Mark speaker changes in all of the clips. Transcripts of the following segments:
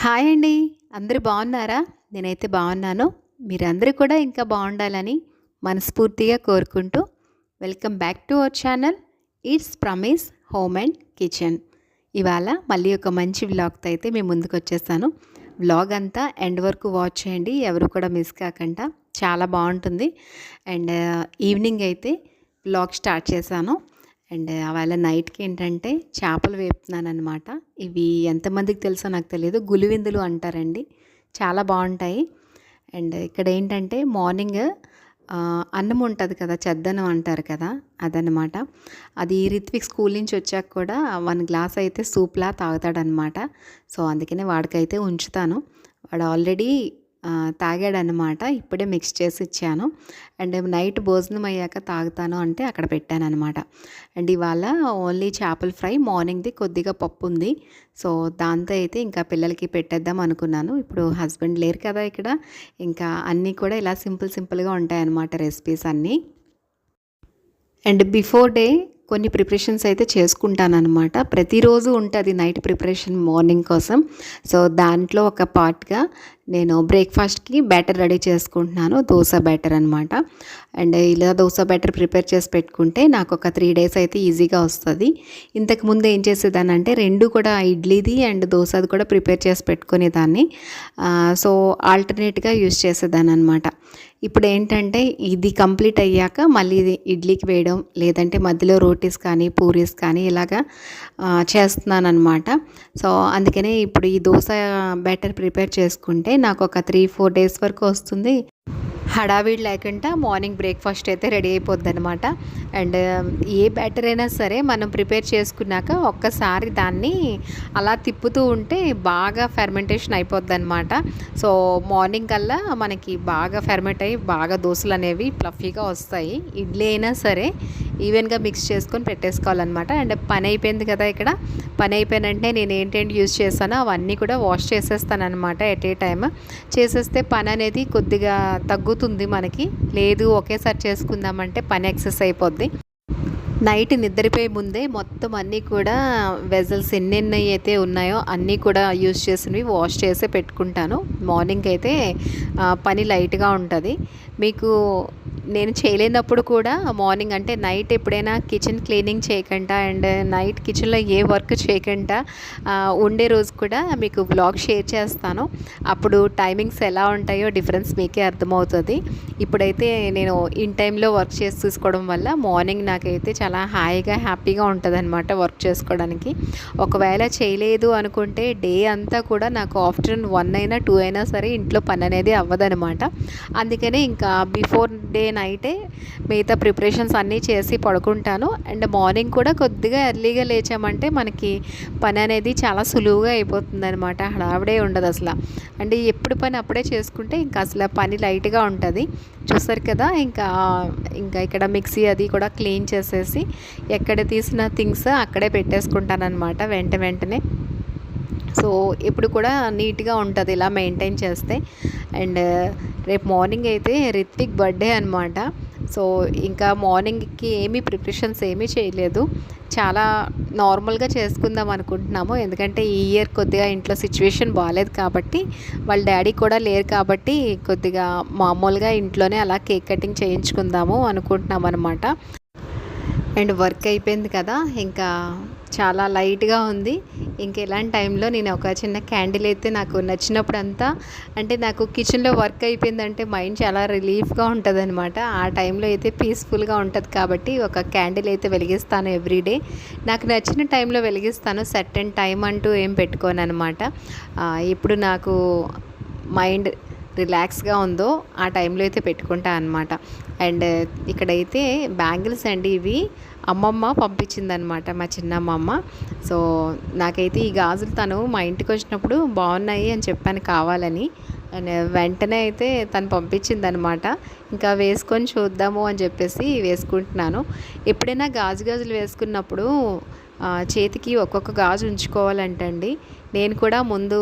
Speaker 1: Hi అండి. అందరూ బాగున్నారా? నేనైతే బాగున్నాను. మీరందరూ కూడా ఇంకా బాగుండాలని మనస్ఫూర్తిగా కోరుకుంటూ welcome back to our channel it's ప్రమీస్ హోమ్ అండ్ కిచెన్. ఇవాళ మళ్ళీ ఒక మంచి వ్లాగ్తో అయితే మేము ముందుకు వచ్చేసాను. వ్లాగ్ అంతా ఎండ్ వరకు వాచ్ చేయండి, ఎవరు కూడా మిస్ కాకుండా. చాలా బాగుంటుంది. అండ్ ఈవినింగ్ అయితే వ్లాగ్ స్టార్ట్ చేశాను. అండ్ అవాళ నైట్కి ఏంటంటే చేపలు వేపుతున్నానమాట. ఇవి ఎంతమందికి తెలుసో నాకు తెలియదు, గులివిందులు అంటారండి. చాలా బాగుంటాయి. అండ్ ఇక్కడ ఏంటంటే మార్నింగ్ అన్నం ఉంటుంది కదా, చెద్దన్నం అంటారు కదా, అదనమాట. అది రిత్విక్ స్కూల్ నుంచి వచ్చాక కూడా 1 గ్లాస్ అయితే సూప్లా తాగుతాడనమాట. సో అందుకనే వాడికైతే ఉంచుతాను. వాడు ఆల్రెడీ తాగాడనమాట. ఇప్పుడే మిక్స్ చేసి ఇచ్చాను. అండ్ నైట్ భోజనం అయ్యాక తాగుతాను అంటే అక్కడ పెట్టానమాట. అండ్ ఇవాళ ఓన్లీ చేపల ఫ్రై, మార్నింగ్ది కొద్దిగా పప్పు ఉంది. సో దాంతో అయితే ఇంకా పిల్లలకి పెట్టేద్దాం అనుకున్నాను. ఇప్పుడు హస్బెండ్ లేరు కదా ఇక్కడ, ఇంకా అన్నీ కూడా ఇలా సింపుల్గా ఉంటాయన్నమాట రెసిపీస్ అన్నీ. అండ్ బిఫోర్ డే కొన్ని ప్రిపరేషన్స్ అయితే చేసుకుంటానన్నమాట. ప్రతిరోజు ఉంటుంది నైట్ ప్రిపరేషన్ మార్నింగ్ కోసం. సో దాంట్లో ఒక పార్ట్గా నేను బ్రేక్ఫాస్ట్కి బ్యాటర్ రెడీ చేసుకుంటున్నాను. దోశ బ్యాటర్ అనమాట. అండ్ ఇలా దోశ బ్యాటర్ ప్రిపేర్ చేసి పెట్టుకుంటే నాకు ఒక 3 days అయితే ఈజీగా వస్తుంది. ఇంతకుముందు ఏం చేసేదానంటే 2 కూడా ఇడ్లీది అండ్ దోశది కూడా ప్రిపేర్ చేసి పెట్టుకునేదాన్ని. సో ఆల్టర్నేట్గా యూజ్ చేసేదాన్ని అనమాట. ఇప్పుడు ఏంటంటే ఇది కంప్లీట్ అయ్యాక మళ్ళీ ఇది ఇడ్లీకి వేయడం, లేదంటే మధ్యలో రోటీస్ కానీ పూరీస్ కానీ ఇలాగా చేస్తున్నాను అనమాట. సో అందుకనే ఇప్పుడు ఈ దోశ బ్యాటర్ ప్రిపేర్ చేసుకుంటే నాకు ఒక 3-4 days వరకు వస్తుంది. హడావిడి లేకుండా మార్నింగ్ బ్రేక్ఫాస్ట్ అయితే రెడీ అయిపోద్ది అనమాట. అండ్ ఏ బ్యాటర్ అయినా సరే మనం ప్రిపేర్ చేసుకున్నాక ఒక్కసారి దాన్ని అలా తిప్పుతూ ఉంటే బాగా ఫెర్మెంటేషన్ అయిపోద్ది అనమాట. సో మార్నింగ్ కల్లా మనకి బాగా ఫెర్మెంట్ అయ్యి బాగా దోశలు అనేవి ఫ్లఫీగా వస్తాయి. ఇడ్లీ అయినా సరే ఈవెన్గా మిక్స్ చేసుకొని పెట్టేసుకోవాలన్నమాట. అండ్ పని అయిపోయింది కదా, ఇక్కడ పని అయిపోయినంటే నేను ఏంటంటే యూజ్ చేస్తానో అవన్నీ కూడా వాష్ చేసేస్తాను అనమాట. ఎట్ ఏ టైమ్ చేసేస్తే పని అనేది కొద్దిగా తగ్గుతుంది మనకి. లేదు ఒకేసారి చేసుకుందామంటే పని ఎక్సెస్ అయిపోద్ది. నైట్ నిద్రపోయే ముందే మొత్తం అన్నీ కూడా వెజల్స్ ఎన్నెన్ని అయితే ఉన్నాయో అన్నీ కూడా యూజ్ చేసినవి వాష్ చేసే పెట్టుకుంటాను. మార్నింగ్ అయితే పని లైట్గా ఉంటుంది. మీకు నేను చేయలేనప్పుడు కూడా మార్నింగ్ అంటే నైట్ ఎప్పుడైనా కిచెన్ క్లీనింగ్ చేయకుండా అండ్ నైట్ కిచెన్లో ఏ వర్క్ చేయకుండా ఉండే రోజు కూడా మీకు వ్లాగ్ షేర్ చేస్తాను. అప్పుడు టైమింగ్స్ ఎలా ఉంటాయో డిఫరెన్స్ మీకే అర్థమవుతుంది. ఇప్పుడైతే నేను ఇన్ టైంలో వర్క్ చేసి చూసుకోవడం వల్ల మార్నింగ్ నాకైతే చాలా హాయిగా హ్యాపీగా ఉంటుంది అనమాట వర్క్ చేసుకోవడానికి. ఒకవేళ చేయలేదు అనుకుంటే డే అంతా కూడా నాకు ఆఫ్టర్నూన్ 1 అయినా 2 అయినా సరే ఇంట్లో పని అనేది అవ్వదనమాట. అందుకనే ఇంకా బిఫోర్ డే నైటే మిగతా ప్రిపరేషన్స్ అన్నీ చేసి పడుకుంటాను. అండ్ మార్నింగ్ కూడా కొద్దిగా ఎర్లీగా లేచామంటే మనకి పని అనేది చాలా సులువుగా అయిపోతుంది అనమాట. హడావిడే ఉండదు అసలు. అంటే ఎప్పుడు పని అప్పుడే చేసుకుంటే ఇంకా అసలు పని లైట్గా ఉంటుంది. చూస్తారు కదా, ఇంకా ఇక్కడ మిక్సీ అది కూడా క్లీన్ చేసేసి ఎక్కడ తీసిన థింగ్స్ అక్కడే పెట్టేసుకుంటాను అనమాట వెంటనే. సో ఇప్పుడు కూడా నీట్గా ఉంటుంది ఇలా మెయింటైన్ చేస్తే. అండ్ రేపు మార్నింగ్ అయితే రిత్విక్ బర్త్డే అనమాట. సో ఇంకా మార్నింగ్కి ఏమీ ప్రిపరేషన్స్ ఏమీ చేయలేదు, చాలా నార్మల్గా చేసుకుందాం అనుకుంటున్నాము. ఎందుకంటే ఈ ఇయర్ కొద్దిగా ఇంట్లో సిచ్యువేషన్ బాగాలేదు కాబట్టి, వాళ్ళ డాడీ కూడా లేరు కాబట్టి కొద్దిగా మామూలుగా ఇంట్లోనే అలా కేక్ కటింగ్ చేయించుకుందాము అనుకుంటున్నాం అనమాట. అండ్ వర్క్ అయిపోయింది కదా, ఇంకా చాలా లైట్గా ఉంది. ఇంక ఇలాంటి టైంలో నేను ఒక చిన్న క్యాండిల్ అయితే నాకు నచ్చినప్పుడు అంతా, అంటే నాకు కిచెన్లో వర్క్ అయిపోయిందంటే మైండ్ చాలా రిలీఫ్గా ఉంటుంది అనమాట. ఆ టైంలో అయితే పీస్ఫుల్గా ఉంటుంది కాబట్టి ఒక క్యాండిల్ అయితే వెలిగిస్తాను ఎవ్రీడే. నాకు నచ్చిన టైంలో వెలిగిస్తాను, సర్టెన్ టైం అంటూ ఏం పెట్టుకోను అనమాట. ఇప్పుడు నాకు మైండ్ రిలాక్స్గా ఉందో ఆ టైంలో అయితే పెట్టుకుంటా అనమాట. అండ్ ఇక్కడైతే బ్యాంగిల్స్ అండి, ఇవి అమ్మమ్మ పంపించిందనమాట, మా చిన్నమ్మమ్మ. సో నాకైతే ఈ గాజులు తను మా ఇంటికి వచ్చినప్పుడు బాగున్నాయి అని చెప్పాను కావాలని. అండ్ వెంటనే అయితే తను పంపించిందనమాట. ఇంకా వేసుకొని చూద్దాము అని చెప్పేసి వేసుకుంటున్నాను. ఎప్పుడైనా గాజులు వేసుకున్నప్పుడు చేతికి ఒక్కొక్క గాజు ఉంచుకోవాలంటండి. నేను కూడా ముందు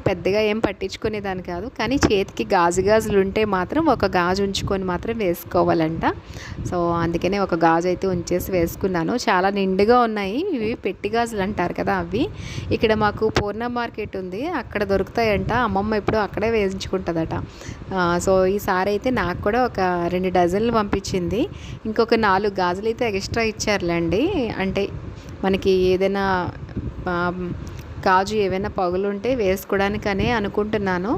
Speaker 1: పెద్దగా ఏం పట్టించుకునేదాన్ని కాదు. కానీ చేతికి గాజులు ఉంటే మాత్రం ఒక గాజు ఉంచుకొని మాత్రం వేసుకోవాలంట. సో అందుకనే ఒక గాజు అయితే ఉంచేసి వేసుకున్నాను. చాలా నిండుగా ఉన్నాయి. ఇవి పెట్టి గాజులు అంటారు కదా అవి. ఇక్కడ మాకు పూర్ణ మార్కెట్ ఉంది, అక్కడ దొరుకుతాయంట. అమ్మమ్మ ఎప్పుడూ అక్కడే వేయించుకుంటుందట. సో ఈసారి అయితే నాకు కూడా ఒక 2 డజన్లు పంపించింది. ఇంకొక 4 గాజులు అయితే ఎక్స్ట్రా ఇచ్చారులేండి. అంటే మనకి ఏదైనా గాజు ఏవైనా పగులుంటే వేసుకోవడానికనే అనుకుంటున్నాను.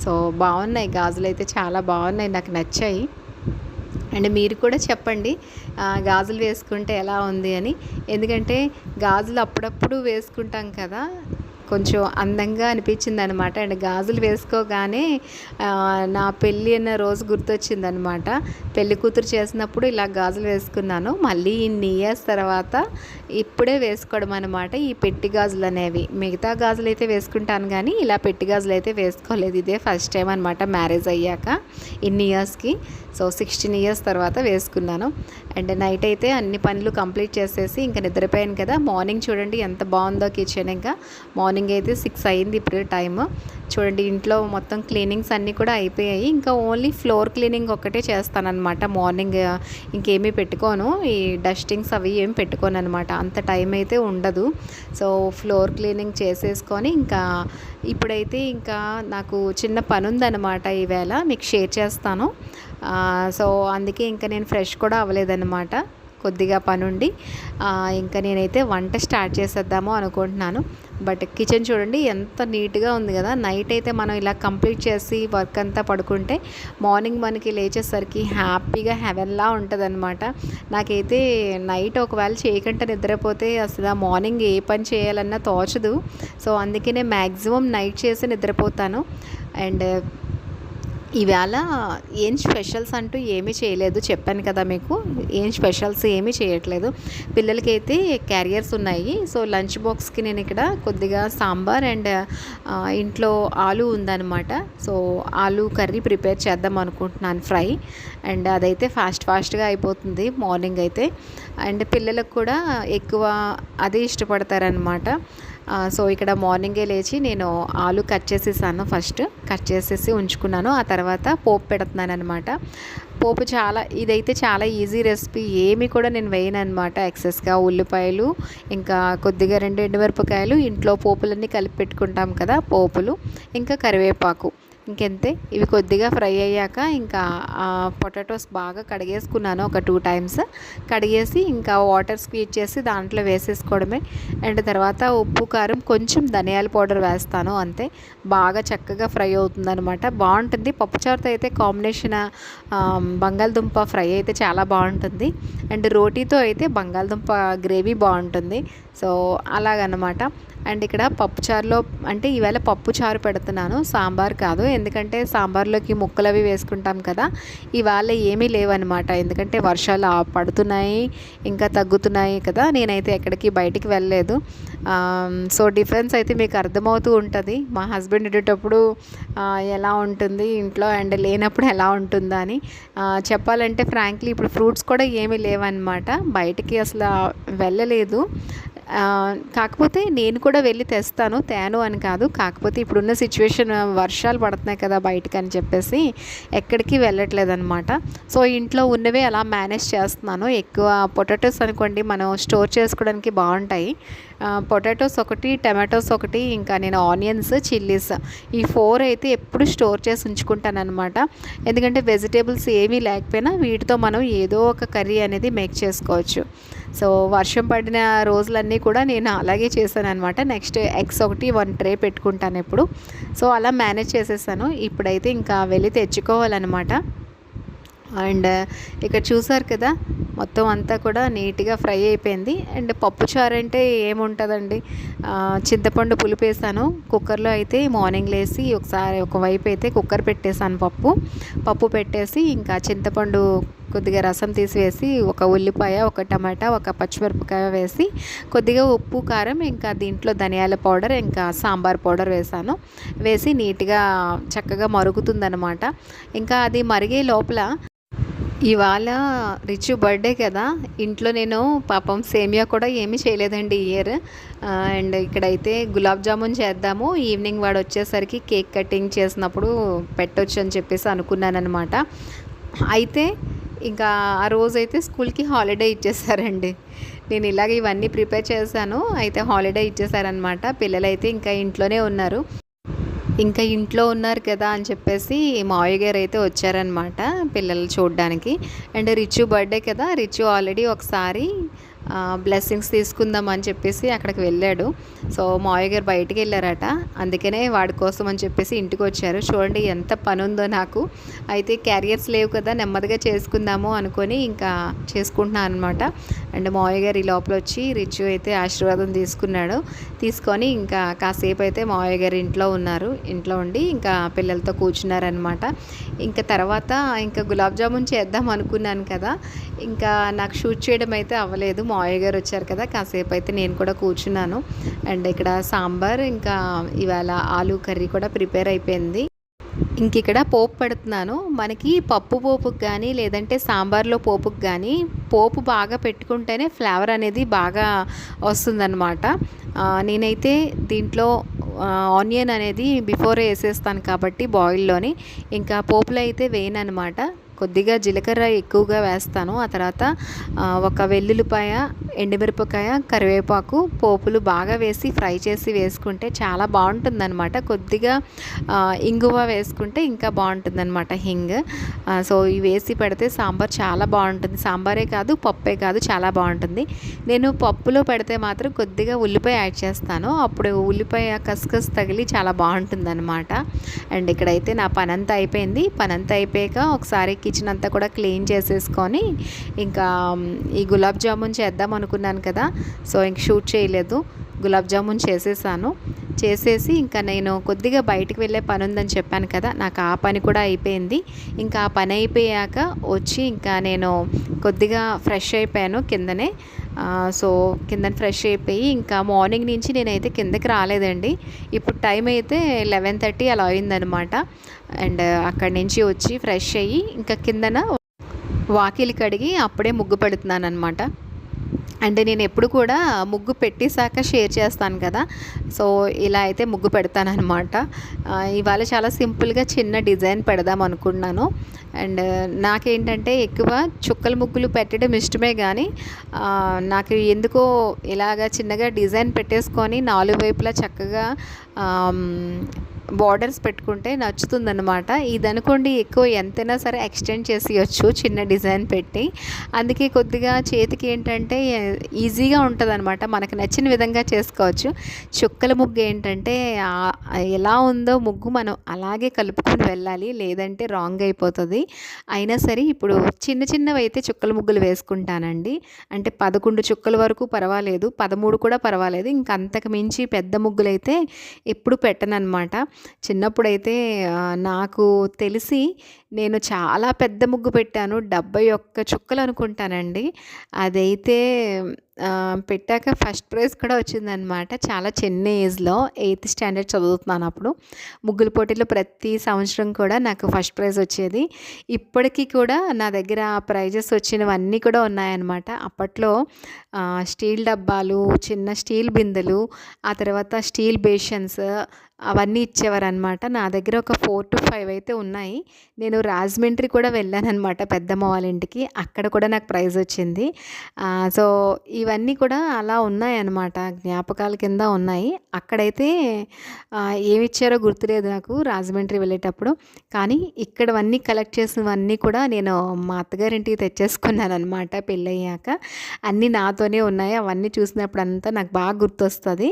Speaker 1: సో బాగున్నాయి గాజులు అయితే, చాలా బాగున్నాయి, నాకు నచ్చాయి. అండ్ మీరు కూడా చెప్పండి గాజులు వేసుకుంటే ఎలా ఉంది అని. ఎందుకంటే గాజులు అప్పుడప్పుడు వేసుకుంటాం కదా, కొంచెం అందంగా అనిపించింది అనమాట. అండ్ గాజులు వేసుకోగానే నా పెళ్ళి అన్న రోజు గుర్తొచ్చిందనమాట. పెళ్లి కూతురు చేసినప్పుడు ఇలా గాజులు వేసుకున్నాను. మళ్ళీ ఇన్ని ఇయర్స్ తర్వాత ఇప్పుడే వేసుకోవడం అనమాట ఈ పెట్టి గాజులు అనేవి. మిగతా గాజులు అయితే వేసుకుంటాను కానీ ఇలా పెట్టి గాజులు అయితే వేసుకోలేదు. ఇదే ఫస్ట్ టైం అనమాట మ్యారేజ్ అయ్యాక ఇన్ని ఇయర్స్కి. సో 16 ఇయర్స్ తర్వాత వేసుకున్నాను. అండ్ నైట్ అయితే అన్ని పనులు కంప్లీట్ చేసేసి ఇంకా నిద్రపోయాను కదా. మార్నింగ్ చూడండి ఎంత బాగుందో కిచెన్. ఇంకా మార్నింగ్ అయితే 6 అయింది ఇప్పుడు టైము. చూడండి ఇంట్లో మొత్తం క్లీనింగ్స్ అన్నీ కూడా అయిపోయాయి. ఇంకా ఓన్లీ ఫ్లోర్ క్లీనింగ్ ఒక్కటే చేస్తానన్నమాట మార్నింగ్. ఇంకేమీ పెట్టుకోను, ఈ డస్టింగ్స్ అవి ఏం పెట్టుకోను అనమాట, అంత టైం అయితే ఉండదు. సో ఫ్లోర్ క్లీనింగ్ చేసేసుకొని ఇంకా ఇప్పుడైతే ఇంకా నాకు చిన్న పని ఉందన్నమాట ఈవేళ, మీకు షేర్ చేస్తాను. సో అందుకే ఇంకా నేను ఫ్రెష్ కూడా అవ్వలేదన్నమాట, కొద్దిగా పనుండి. ఇంకా నేనైతే వంట స్టార్ట్ చేసేద్దాము అనుకుంటున్నాను. బట్ కిచెన్ చూడండి ఎంత నీట్గా ఉంది కదా. నైట్ అయితే మనం ఇలా కంప్లీట్ చేసి వర్క్ అంతా పడుకుంటే మార్నింగ్ మనకి లేచేసరికి హ్యాపీగా హెవెన్లా ఉంటుందన్నమాట. నాకైతే నైట్ ఒకవేళ చేయకుండా నిద్రపోతే అసలు మార్నింగ్ ఏ పని చేయాలన్నా తోచదు. సో అందుకనే మ్యాక్సిమం నైట్ చేసి నిద్రపోతాను. అండ్ ఈవేళ ఏం స్పెషల్స్ అంటూ ఏమీ చేయలేదు, చెప్పాను కదా మీకు, ఏం స్పెషల్స్ ఏమీ చేయట్లేదు. పిల్లలకైతే క్యారియర్స్ ఉన్నాయి. సో లంచ్ బాక్స్కి నేను ఇక్కడ కొద్దిగా సాంబార్ అండ్ ఇంట్లో ఆలు ఉందన్నమాట. సో ఆలు కర్రీ ప్రిపేర్ చేద్దాం అనుకుంటున్నాను, ఫ్రై. అండ్ అదైతే ఫాస్ట్గా అయిపోతుంది మార్నింగ్ అయితే. అండ్ పిల్లలకు కూడా ఎక్కువ అదే ఇష్టపడతారనమాట. సో ఇక్కడ మార్నింగే లేచి నేను ఆలు కట్ చేసేసాను, ఫస్ట్ కట్ చేసేసి ఉంచుకున్నాను. ఆ తర్వాత పోపు పెడుతున్నాను అనమాట. పోపు ఇదైతే చాలా ఈజీ రెసిపీ, ఏమి కూడా నేను వేయను అనమాట ఎక్సెస్గా. ఉల్లిపాయలు ఇంకా కొద్దిగా 2 ఎండుమిరపకాయలు, ఇంట్లో పోపులన్నీ కలిపి పెట్టుకుంటాం కదా పోపులు, ఇంకా కరివేపాకు, ఇంకెంతే. ఇవి కొద్దిగా ఫ్రై అయ్యాక ఇంకా పొటాటోస్ బాగా కడిగేసుకున్నాను, ఒక 2 టైమ్స్ కడిగేసి ఇంకా వాటర్ స్క్వీజ్ చేసి దాంట్లో వేసేసుకోవడమే. అండ్ తర్వాత ఉప్పు కారం కొంచెం ధనియాల పౌడర్ వేస్తాను, అంతే. బాగా చక్కగా ఫ్రై అవుతుందన్నమాట, బాగుంటుంది. పప్పుచారుతో అయితే కాంబినేషన్ బంగాళదుంప ఫ్రై అయితే చాలా బాగుంటుంది. అండ్ రోటీతో అయితే బంగాళదుంప గ్రేవీ బాగుంటుంది. సో అలాగనమాట. అండ్ ఇక్కడ పప్పుచారులో అంటే ఈవేళ పప్పుచారు పెడుతున్నాను, సాంబార్ కాదు. ఎందుకంటే సాంబార్లోకి ముక్కలు అవి వేసుకుంటాం కదా, ఇవాళ ఏమీ లేవన్నమాట. ఎందుకంటే వర్షాలు పడుతున్నాయి, ఇంకా తగ్గుతున్నాయి కదా. నేనైతే ఎక్కడికి బయటికి వెళ్ళలేదు. సో డిఫరెన్స్ అయితే మీకు అర్థమవుతూ ఉంటుంది. మా హస్బెండ్ ఉండేటప్పుడు ఎలా ఉంటుంది ఇంట్లో, అండ్ లేనప్పుడు ఎలా ఉంటుందా అని. చెప్పాలంటే ఫ్రాంక్లీ ఇప్పుడు ఫ్రూట్స్ కూడా ఏమీ లేవన్నమాట, బయటికి అసలు వెళ్ళలేదు. కాకపోతే నేను కూడా వెళ్ళి తేను అని కాదు, కాకపోతే ఇప్పుడున్న సిచ్యువేషన్ వర్షాలు పడుతున్నాయి కదా బయటకు అని చెప్పేసి ఎక్కడికి వెళ్ళట్లేదు అనమాట. సో ఇంట్లో ఉన్నవే అలా మేనేజ్ చేస్తున్నాను. ఎక్కువ పొటాటోస్ అనుకోండి మనం స్టోర్ చేసుకోవడానికి బాగుంటాయి. పొటాటోస్ ఒకటి, టమాటోస్ ఒకటి, ఇంకా నేను ఆనియన్స్, చిల్లీస్, ఈ 4 అయితే ఎప్పుడు స్టోర్ చేసి ఉంచుకుంటాను అనమాట. ఎందుకంటే వెజిటేబుల్స్ ఏమీ లేకపోయినా వీటితో మనం ఏదో ఒక కర్రీ అనేది మేక్ చేసుకోవచ్చు. సో వర్షం పడిన రోజులన్నీ కూడా నేను అలాగే చేశాను అనమాట. నెక్స్ట్ ఎగ్స్ ఒకటి 1 ట్రే పెట్టుకుంటాను ఎప్పుడు. సో అలా మేనేజ్ చేసేసాను. ఇప్పుడైతే ఇంకా వెళ్ళి తెచ్చుకోవాలన్నమాట. అండ్ ఇక్కడ చూసారు కదా మొత్తం అంతా కూడా నీట్గా ఫ్రై అయిపోయింది. అండ్ పప్పుచారు అంటే ఏముంటుందండి, చింతపండు పులుపు వేసాను కుక్కర్లో. అయితే మార్నింగ్ లేసి ఒకవైపు అయితే కుక్కర్ పెట్టేసాను, పప్పు పెట్టేసి ఇంకా చింతపండు కొద్దిగా రసం తీసివేసి ఒక ఉల్లిపాయ, ఒక టమాటా, ఒక పచ్చిమిరపకాయ వేసి కొద్దిగా ఉప్పు, కారం, ఇంకా దీంట్లో ధనియాల పౌడర్, ఇంకా సాంబార్ పౌడర్ వేసి నీట్గా చక్కగా మరుగుతుందనమాట. ఇంకా అది మరిగే లోపల ఇవాళ రిచు బర్త్డే కదా, ఇంట్లో నేను పాపం సేమియా కూడా ఏమీ చేయలేదండి ఈ ఇయర్. అండ్ ఇక్కడైతే గులాబ్ జామున్ చేద్దాము, ఈవినింగ్ వాడు వచ్చేసరికి కేక్ కటింగ్ చేసినప్పుడు పెట్టొచ్చు అని చెప్పేసి అనుకున్నాను అనమాట. అయితే ఇంకా ఆ రోజైతే స్కూల్కి హాలిడే ఇచ్చేసారండి. నేను ఇలాగ ఇవన్నీ ప్రిపేర్ చేశాను, అయితే హాలిడే ఇచ్చేసారనమాట. పిల్లలైతే ఇంకా ఇంట్లోనే ఉన్నారు. ఇంకా ఇంట్లో ఉన్నారు కదా అని చెప్పేసి మావయ్య గారు అయితే వచ్చారనమాట పిల్లలు చూడడానికి. అండ్ రిచు బర్త్డే కదా, రిచు ఆల్రెడీ ఒకసారి బ్లెస్సింగ్స్ తీసుకుందాం అని చెప్పేసి అక్కడికి వెళ్ళాడు. సో మావయ్య గారు బయటికి వెళ్ళారట, అందుకనే వాడి కోసం అని చెప్పేసి ఇంటికి వచ్చారు. చూడండి ఎంత పని ఉందో నాకు. అయితే క్యారియర్స్ లేవు కదా, నెమ్మదిగా చేసుకుందాము అనుకొని ఇంకా చేసుకుంటున్నాను అనమాట. అండ్ మావయ్య గారు ఈ లోపల వచ్చి రిచు అయితే ఆశీర్వాదం తీసుకున్నాడు. తీసుకొని ఇంకా కాసేపు అయితే మావయ్య గారు ఇంట్లో ఉన్నారు. ఇంట్లో ఉండి ఇంకా పిల్లలతో కూర్చున్నారనమాట. ఇంకా తర్వాత ఇంకా గులాబ్ జామున్ చేద్దాం అనుకున్నాను కదా, ఇంకా నాకు షూట్ చేయడం అయితే అవ్వలేదు. మావయ్య గారు వచ్చారు కదా, కాసేపు అయితే నేను కూడా కూర్చున్నాను. అండ్ ఇక్కడ సాంబార్, ఇంకా ఇవాళ ఆలూ కర్రీ కూడా ప్రిపేర్ అయిపోయింది. ఇంక ఇక్కడ పోపు పెడుతున్నాను. మనకి పప్పు పోపుకి కానీ లేదంటే సాంబార్లో పోపుకి కానీ పోపు బాగా పెట్టుకుంటేనే ఫ్లేవర్ అనేది బాగా వస్తుందన్నమాట. నేనైతే దీంట్లో ఆనియన్ అనేది బిఫోర్ వేసేస్తాను కాబట్టి బాయిల్లోని, ఇంకా పోపులో అయితే వేయను అనమాట. కొద్దిగా జీలకర్ర ఎక్కువగా వేస్తాను. ఆ తర్వాత ఒక వెల్లుల్లిపాయ, ఎండుమిరపకాయ, కరివేపాకు పోపులు బాగా వేసి ఫ్రై చేసి వేసుకుంటే చాలా బాగుంటుందన్నమాట. కొద్దిగా ఇంగువ వేసుకుంటే ఇంకా బాగుంటుందన్నమాట, హింగ్. సో ఇవి వేసి పెడితే సాంబార్ చాలా బాగుంటుంది. సాంబారే కాదు, పప్పే కాదు, చాలా బాగుంటుంది. నేను పప్పులో పెడితే మాత్రం కొద్దిగా ఉల్లిపాయ యాడ్ చేస్తాను, అప్పుడు ఉల్లిపాయ కస్కస్ తగిలి చాలా బాగుంటుందన్నమాట. అండ్ ఇక్కడైతే నా పనంతా అయిపోయింది. పనంతా అయిపోయాక ఒకసారి కిచెన్ అంతా కూడా క్లీన్ చేసేసుకొని ఇంకా ఈ గులాబ్ జామున్ చేద్దాం అనుకున్నాను కదా, సో ఇంక షూట్ చేయలేదు. గులాబ్ జామున్ చేసేసి ఇంకా నేను కొద్దిగా బయటికి వెళ్ళే పని ఉందని చెప్పాను కదా, నాకు ఆ పని కూడా అయిపోయింది. ఇంకా ఆ పని అయిపోయాక వచ్చి ఇంకా నేను కొద్దిగా ఫ్రెష్ అయిపోయాను కిందనే. సో కింద ఫ్రెష్ అయిపోయి ఇంకా మార్నింగ్ నుంచి నేనైతే కిందకి రాలేదండి. ఇప్పుడు టైం అయితే 11:30 అలా అయిందనమాట. అండ్ అక్కడి నుంచి వచ్చి ఫ్రెష్ అయ్యి ఇంకా కిందన వాకిలి కడిగి అప్పుడే ముగ్గు పెడుతున్నాను అనమాట. అంటే నేను ఎప్పుడు కూడా ముగ్గు పెట్టేశాక షేర్ చేస్తాను కదా, సో ఇలా అయితే ముగ్గు పెడతానమాట. ఇవాళ చాలా సింపుల్గా చిన్న డిజైన్ పెడదాం అనుకున్నాను. అండ్ నాకేంటంటే ఎక్కువ చుక్కల ముగ్గులు పెట్టడం ఇష్టమే, కానీ నాకు ఎందుకో ఇలాగ చిన్నగా డిజైన్ పెట్టేసుకొని నాలుగు వైపులా చక్కగా బార్డర్స్ పెట్టుకుంటే నచ్చుతుందన్నమాట. ఇది అనుకోండి ఎక్కువ ఎంతైనా సరే ఎక్స్టెండ్ చేసేయచ్చు చిన్న డిజైన్ పెట్టి. అందుకే కొద్దిగా చేతికి ఏంటంటే ఈజీగా ఉంటుంది అనమాట, మనకు నచ్చిన విధంగా చేసుకోవచ్చు. చుక్కల ముగ్గు ఏంటంటే ఎలా ఉందో ముగ్గు మనం అలాగే కలుపుకొని వెళ్ళాలి, లేదంటే రాంగ్ అయిపోతుంది. అయినా సరే ఇప్పుడు చిన్న చిన్నవి అయితే చుక్కల ముగ్గులు వేసుకుంటానండి. అంటే 11 చుక్కల వరకు పర్వాలేదు, 13 కూడా పర్వాలేదు. ఇంక అంతకు మించి పెద్ద ముగ్గులు అయితే ఎప్పుడు పెట్టనన్నమాట. చిన్నప్పుడైతే నాకు తెలిసి నేను చాలా పెద్ద ముగ్గు పెట్టాను, 71 చుక్కలు అనుకుంటానండి. అదైతే పెట్టాక ఫస్ట్ ప్రైజ్ కూడా వచ్చిందనమాట. చాలా చిన్న ఏజ్లో 8th స్టాండర్డ్ చదువుతున్నాను అప్పుడు. ముగ్గుల పోటీలో ప్రతి సంవత్సరం కూడా నాకు ఫస్ట్ ప్రైజ్ వచ్చేది. ఇప్పటికీ కూడా నా దగ్గర ప్రైజెస్ వచ్చినవన్నీ కూడా ఉన్నాయన్నమాట. అప్పట్లో స్టీల్ డబ్బాలు, చిన్న స్టీల్ బిందెలు, ఆ తర్వాత స్టీల్ బేషన్స్ అవన్నీ ఇచ్చేవారనమాట. నా దగ్గర ఒక 4 to 5 అయితే ఉన్నాయి. నేను రాజమండ్రి కూడా వెళ్ళానమాట పెద్దమ్మ వాళ్ళ ఇంటికి, అక్కడ కూడా నాకు ప్రైజ్ వచ్చింది. సో ఇవన్నీ కూడా అలా ఉన్నాయన్నమాట, జ్ఞాపకాల కింద ఉన్నాయి. అక్కడైతే ఏమిచ్చారో గుర్తులేదు నాకు రాజమండ్రి వెళ్ళేటప్పుడు, కానీ ఇక్కడవన్నీ కలెక్ట్ చేసినవన్నీ కూడా నేను మా అత్తగారింటికి తెచ్చేసుకున్నాను అనమాట. పెళ్ళయ్యాక అన్నీ నాతోనే ఉన్నాయి. అవన్నీ చూసినప్పుడు అంతా నాకు బాగా గుర్తొస్తుంది.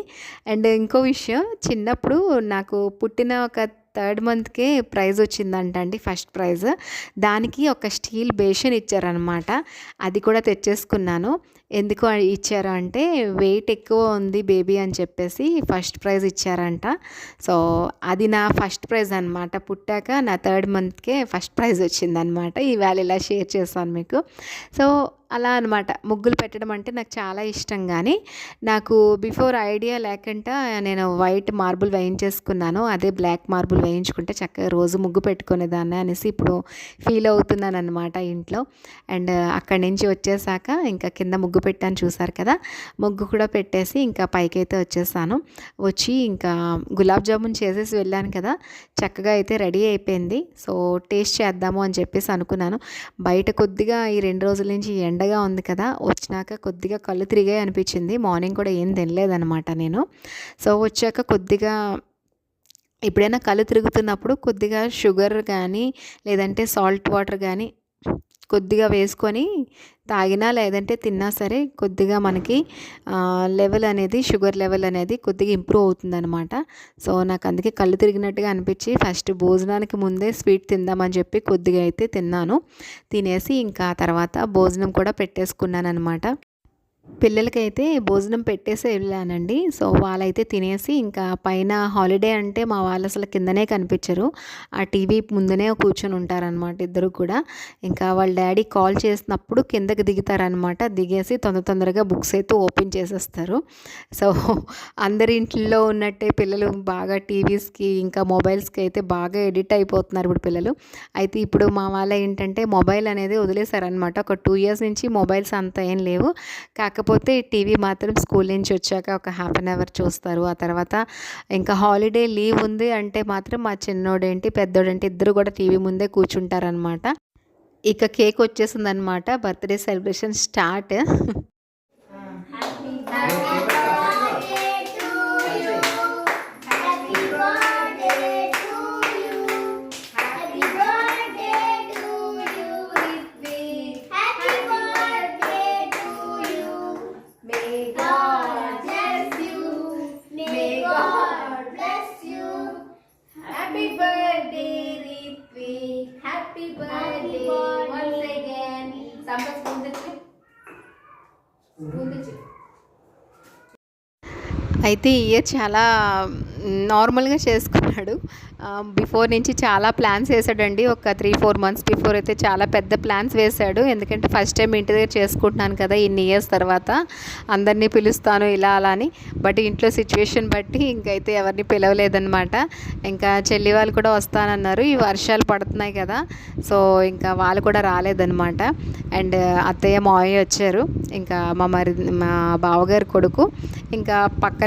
Speaker 1: అండ్ ఇంకో విషయం, చిన్నప్పుడు నాకు పుట్టిన ఒక 3rd మంత్కే ప్రైజ్ వచ్చిందంట అండి, ఫస్ట్ ప్రైజ్. దానికి ఒక స్టీల్ బేషన్ ఇచ్చారనమాట, అది కూడా తెచ్చేసుకున్నాను. ఎందుకు ఇచ్చారు అంటే వెయిట్ ఎక్కువ ఉంది బేబీ అని చెప్పేసి ఫస్ట్ ప్రైజ్ ఇచ్చారంట. సో అది నా ఫస్ట్ ప్రైజ్ అనమాట. పుట్టాక నా 3rd మంత్కే ఫస్ట్ ప్రైజ్ వచ్చిందనమాట. ఇవాళ ఇలా షేర్ చేశాను మీకు. సో అలా అనమాట. ముగ్గులు పెట్టడం అంటే నాకు చాలా ఇష్టం గానీ, నాకు బిఫోర్ ఐడియా లేకుండా నేను వైట్ మార్బుల్ వేయించేసుకున్నాను. అదే బ్లాక్ మార్బుల్ వేయించుకుంటే చక్కగా రోజు ముగ్గు పెట్టుకునేదాన్ని అనేసి ఇప్పుడు ఫీల్ అవుతున్నాననమాట ఇంట్లో. అండ్ అక్కడి నుంచి వచ్చేసాక ఇంకా కింద ముగ్గు పెట్టాను చూసారు కదా! ముగ్గు కూడా పెట్టేసి ఇంకా పైకైతే వచ్చేసాను. వచ్చి ఇంకా గులాబ్ జామున్ చేసేసి వెళ్ళాను కదా! చక్కగా అయితే రెడీ అయిపోయింది. సో, టేస్ట్ చేద్దాము అని చెప్పేసి అనుకున్నాను. బయట కొద్దిగా ఈ 2 రోజుల నుంచి ఎండగా ఉంది కదా! వచ్చినాక కొద్దిగా కళ్ళు తిరిగాయి అనిపించింది. మార్నింగ్ కూడా ఏం తినలేదనమాట నేను. సో, వచ్చాక కొద్దిగా ఎప్పుడైనా కళ్ళు తిరుగుతున్నప్పుడు కొద్దిగా షుగర్ గానీ, లేదంటే సాల్ట్ వాటర్ గానీ కొద్దిగా వేసుకొని తాగినా లేదంటే తిన్నా సరే కొద్దిగా మనకి లెవెల్ అనేది షుగర్ లెవెల్ అనేది కొద్దిగా ఇంప్రూవ్ అవుతుందనమాట. సో, నాకు అందుకే కళ్ళు తిరిగినట్టుగా అనిపించి ఫస్ట్ భోజనానికి ముందే స్వీట్ తిందామని చెప్పి కొద్దిగా అయితే తిన్నాను. తినేసి ఇంకా తర్వాత భోజనం కూడా పెట్టేసుకున్నాననమాట. పిల్లలకైతే భోజనం పెట్టేసే వెళ్ళానండి. సో, వాళ్ళైతే తినేసి ఇంకా పైన హాలిడే అంటే మా వాళ్ళు అసలు కిందనే కనిపించరు. ఆ టీవీ ముందునే కూర్చొని ఉంటారనమాట ఇద్దరు కూడా. ఇంకా వాళ్ళ డ్యాడీ కాల్ చేసినప్పుడు కిందకి దిగుతారనమాట. దిగేసి తొందరగా బుక్స్ అయితే ఓపెన్ చేసేస్తారు. సో, అందరి ఇంట్లో ఉన్నట్టే పిల్లలు బాగా టీవీస్‌కి ఇంకా మొబైల్స్‌కి అయితే బాగా ఎడిక్ట్ అయిపోతున్నారు ఇప్పుడు పిల్లలు. అయితే ఇప్పుడు మా వాళ్ళు ఏంటంటే మొబైల్ అనేది వదిలేసారనమాట. ఒక 2 ఇయర్స్ నుంచి మొబైల్స్ అంత ఏం లేవు. కాకపోతే టీవీ మాత్రం స్కూల్ నుంచి వచ్చాక ఒక హాఫ్ అన్ అవర్ చూస్తారు. ఆ తర్వాత ఇంకా హాలిడే లీవ్ ఉంది అంటే మాత్రం మా చిన్నోడేంటి పెద్దోడేంటి ఇద్దరు కూడా టీవీ ముందే కూర్చుంటారనమాట. ఇక కేక్ వచ్చేసిందనమాట. Birthday celebration start. అయితే ఈ ఇయర్ చాలా నార్మల్‌గా చేసుకున్నాడు. బిఫోర్ నుంచి చాలా ప్లాన్స్ వేసాడండి. ఒక 3-4 మంత్స్ బిఫోర్ అయితే చాలా పెద్ద ప్లాన్స్ వేశాడు. ఎందుకంటే ఫస్ట్ టైం ఇంటి దగ్గర చేసుకుంటున్నాను కదా! ఇన్ని ఇయర్స్ తర్వాత అందరినీ పిలుస్తాను ఇలా అలా అని. బట్ ఇంట్లో సిచ్యువేషన్ బట్టి ఇంకైతే ఎవరిని పిలవలేదనమాట. ఇంకా చెల్లి వాళ్ళు కూడా వస్తానన్నారు. ఈ వర్షాలు పడుతున్నాయి కదా! సో, ఇంకా వాళ్ళు కూడా రాలేదనమాట. అండ్ అత్తయ్య, మావయ్య వచ్చారు. ఇంకా మా బావగారి కొడుకు, ఇంకా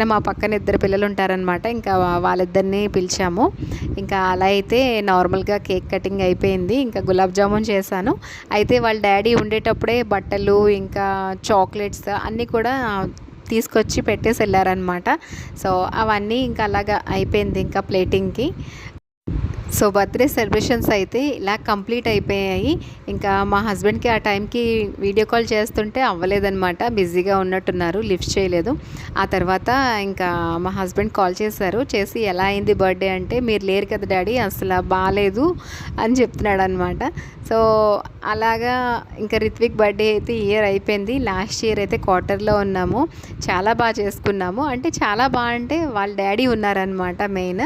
Speaker 1: మా పక్కన ఇద్దరు పిల్లలు ఉంటారనమాట. ఇంకా వాళ్ళిద్దరిని పిలిచాము. ఇంకా అలా అయితే నార్మల్గా కేక్ కటింగ్ అయిపోయింది. ఇంకా గులాబ్ జామున్ చేశాను. అయితే వాళ్ళ డాడీ ఉండేటప్పుడే బట్టలు ఇంకా చాక్లెట్స్ అన్నీ కూడా తీసుకొచ్చి పెట్టేసి వెళ్ళారనమాట. సో, అవన్నీ ఇంకా అలాగా అయిపోయింది ఇంకా ప్లేటింగ్కి. సో, బర్త్‌డే సెలబ్రేషన్స్ అయితే ఇలా కంప్లీట్ అయిపోయాయి. ఇంకా మా హస్బెండ్‌కి ఆ టైంకి వీడియో కాల్ చేస్తుంటే అవ్వలేదనమాట. బిజీగా ఉన్నట్టున్నారు. లిఫ్ట్ చేయలేదు. ఆ తర్వాత ఇంకా మా హస్బెండ్ కాల్ చేశారు. చేసి ఎలా అయింది బర్త్‌డే అంటే, మీరు లేరు కదా డాడీ అసలు బాలేదు అని చెప్తున్నాడనమాట. సో, అలాగా ఇంకా రిత్విక్ బర్త్‌డే అయితే ఈ ఇయర్ అయిపోయింది. లాస్ట్ ఇయర్ అయితే క్వార్టర్‌లో ఉన్నాము. చాలా బాగా చేసుకున్నాము. అంటే చాలా అంటే వాళ్ళ డాడీ ఉన్నారనమాట మెయిన్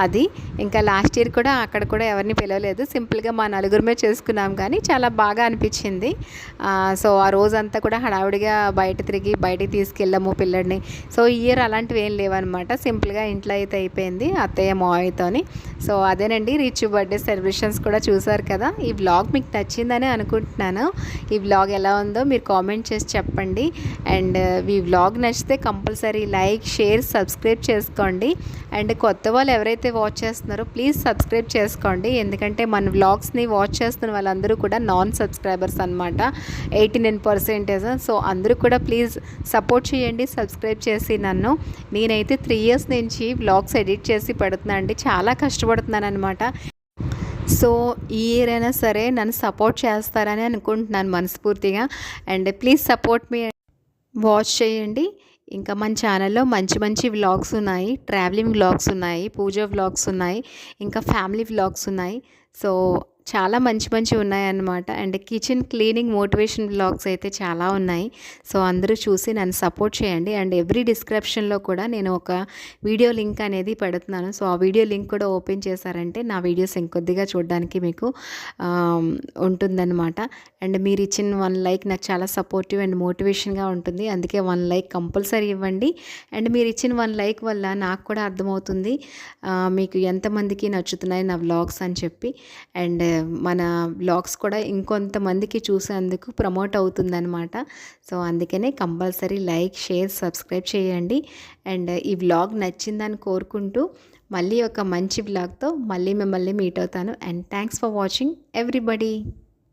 Speaker 1: అది. ఇంకా లాస్ట్ ఇయర్ కూడా అక్కడ కూడా ఎవరిని పిలవలేదు. సింపుల్గా మా నలుగురమే చేసుకున్నాం కానీ చాలా బాగా అనిపించింది. సో, ఆ రోజంతా కూడా హడావుడిగా బయటికి తీసుకెళ్ళాము పిల్లడిని. సో, ఈ ఇయర్ అలాంటివి ఏం లేవన్నమాట. సింపుల్గా ఇంట్లో అయితే అయిపోయింది అత్తయ్య మావయ్యతోని. సో, అదేనండి రిచ్ బర్త్డే సెలబ్రేషన్స్ కూడా చూసారు కదా. ఈ వ్లాగ్ మీకు నచ్చిందని అనుకుంటున్నాను. ఈ వ్లాగ్ ఎలా ఉందో మీరు కామెంట్ చేసి చెప్పండి. అండ్ ఈ వ్లాగ్ నచ్చితే కంపల్సరీ లైక్, షేర్, సబ్స్క్రైబ్ చేసుకోండి. అండ్ కొత్త వాళ్ళు ఎవరైతే వాచ్ చేస్తున్నారో ప్లీజ్ సబ్స్క్రైబ్ చేసుకోండి. ఎందుకంటే మన వ్లాగ్స్ని వాచ్ చేస్తున్న వాళ్ళందరూ కూడా నాన్ సబ్స్క్రైబర్స్ అనమాట, 89%. సో, అందరూ కూడా ప్లీజ్ సపోర్ట్ చేయండి సబ్స్క్రైబ్ చేసి నన్ను. నేనైతే 3 ఇయర్స్ నుంచి వ్లాగ్స్ ఎడిట్ చేసి పెడుతున్నాను అండి. చాలా కష్టపడుతున్నాను అనమాట. సో, ఈ ఇయర్ అయినా సరే నన్ను సపోర్ట్ చేస్తారని అనుకుంటున్నాను మనస్ఫూర్తిగా. And please support me, watch చేయండి. ఇంకా మన ఛానల్లో మంచి వ్లాగ్స్ ఉన్నాయి. ట్రావెలింగ్ వ్లాగ్స్ ఉన్నాయి, పూజ వ్లాగ్స్ ఉన్నాయి, ఇంకా ఫ్యామిలీ వ్లాగ్స్ ఉన్నాయి. సో చాలా మంచి మంచివి ఉన్నాయన్నమాట. And kitchen cleaning motivation vlogs అయితే చాలా ఉన్నాయి. సో అందరూ చూసి నన్ను సపోర్ట్ చేయండి. అండ్ ఎవ్రీ డిస్క్రిప్షన్లో కూడా నేను ఒక వీడియో లింక్ అనేది పెడుతున్నాను. సో ఆ వీడియో లింక్ కూడా ఓపెన్ చేశారంటే నా వీడియోస్ ఇంకొద్దిగా చూడడానికి మీకు ఉంటుందన్నమాట. అండ్ మీరు ఇచ్చిన 1 లైక్ నాకు చాలా సపోర్టివ్ అండ్ మోటివేషన్గా ఉంటుంది. అందుకే 1 లైక్ కంపల్సరీ ఇవ్వండి. అండ్ మీరు ఇచ్చిన 1 లైక్ వల్ల నాకు కూడా అర్థమవుతుంది మీకు ఎంతమందికి నచ్చుతున్నాయి నా వ్లాగ్స్ అని చెప్పి. అండ్ మన వ్లాగ్స్ కూడా ఇంకొంతమందికి చూసేందుకు ప్రమోట్ అవుతుందన్నమాట. సో అందుకనే కంపల్సరీ లైక్, షేర్, సబ్స్క్రైబ్ చేయండి. అండ్ ఈ వ్లాగ్ నచ్చిందని కోరుకుంటూ మళ్ళీ ఒక మంచి వ్లాగ్తో మళ్ళీ మిమ్మల్ని మీట్ అవుతాను. And thanks for watching everybody.